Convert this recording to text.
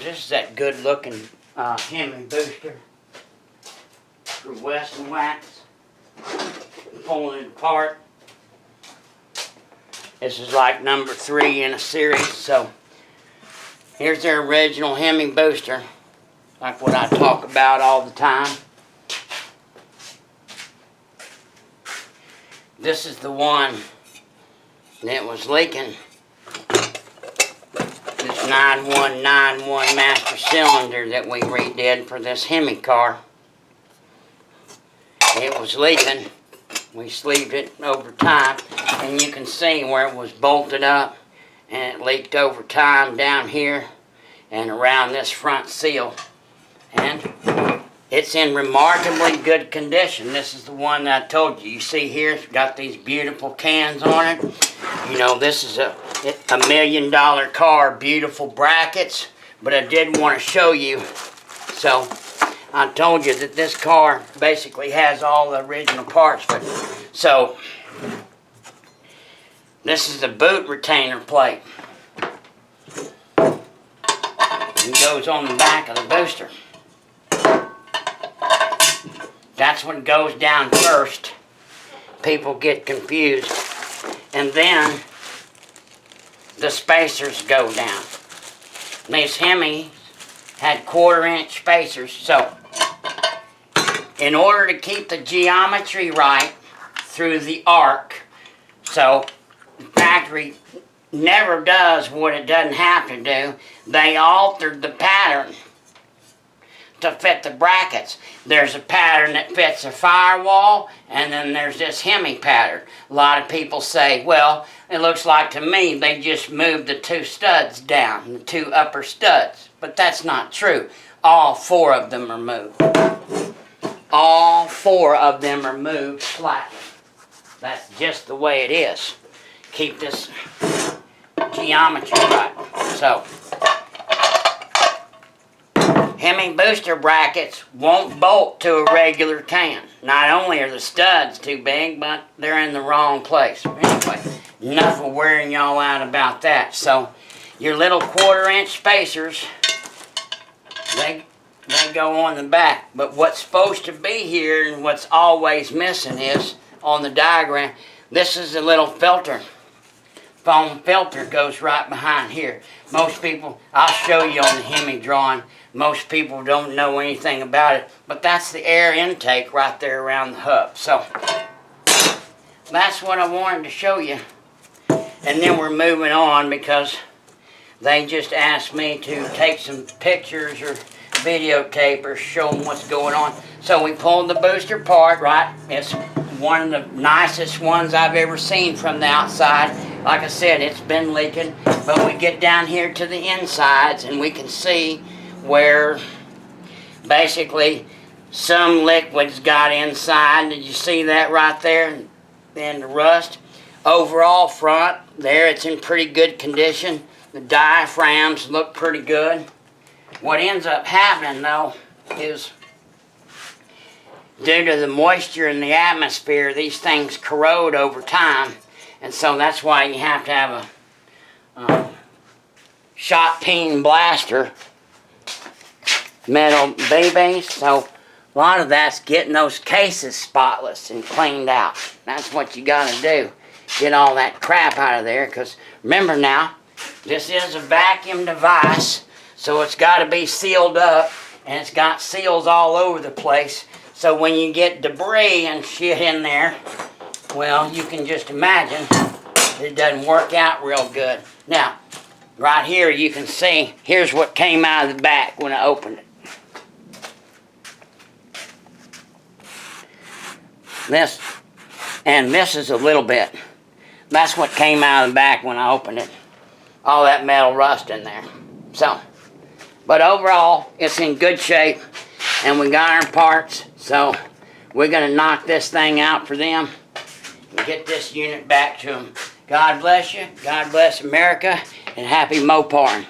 this is that good looking Hemi booster from Western Wax. Pulling it apart. This is like number 3 in a series. So here's their original Hemi booster, like what I talk about all the time. This is the one that was leaking. This 9191 master cylinder that we redid for this Hemi car. It was leaking. We sleeved it over time, and you can see where it was bolted up, and it leaked over time down here and around this front seal. And it's in remarkably good condition. This is the one that I told you. You see here, it's got these beautiful cans on it. You know, this is a $1 million car, beautiful brackets, but I did want to show you. So I told you that this car basically has all the original parts. So this is the boot retainer plate. It goes on the back of the booster. That's what goes down first. People get confused. And then the spacers go down. These Hemis had 1/4-inch spacers, so in order to keep the geometry right through the arc, so the factory never does what it doesn't have to do, they altered the pattern to fit the brackets. There's a pattern that fits a firewall, and then there's this Hemi pattern. A lot of people say, well, it looks like to me they just moved the 2 studs down, the 2 upper studs. But that's not true. All 4 of them are moved. All 4 of them are moved slightly. That's just the way it is. Keep this geometry right. So, Hemi booster brackets won't bolt to a regular can. Not only are the studs too big, but they're in the wrong place. Anyway, enough of wearing y'all out about that. So, your little 1/4-inch spacers, they go on the back. But what's supposed to be here and what's always missing is, on the diagram, this is a little filter. Foam filter goes right behind here. Most people, I'll show you on the Hemi drawing, most people don't know anything about it, but that's the air intake right there around the hub. So, that's what I wanted to show you. And then we're moving on because they just asked me to take some pictures or videotape or show them what's going on. So we pulled the booster apart, right? It's one of the nicest ones I've ever seen from the outside. Like I said, it's been leaking, but we get down here to the insides and we can see where basically some liquids got inside. Did you see that right there? And the rust. Overall front, there it's in pretty good condition. The diaphragms look pretty good. What ends up happening though is due to the moisture in the atmosphere, these things corrode over time. And so that's why you have to have a shot peen blaster metal BBs. So a lot of that's getting those cases spotless and cleaned out. That's what you got to do. Get all that crap out of there, because remember now, this is a vacuum device, so it's got to be sealed up, and it's got seals all over the place. So when you get debris and shit in there, well, you can just imagine it doesn't work out real good. Now, right here you can see, here's what came out of the back when I opened it. This, and this is a little bit. That's what came out of the back when I opened it. All that metal rust in there. So, but overall, it's in good shape, and we got our parts, so we're going to knock this thing out for them and get this unit back to them. God bless you, God bless America, and happy Moparing.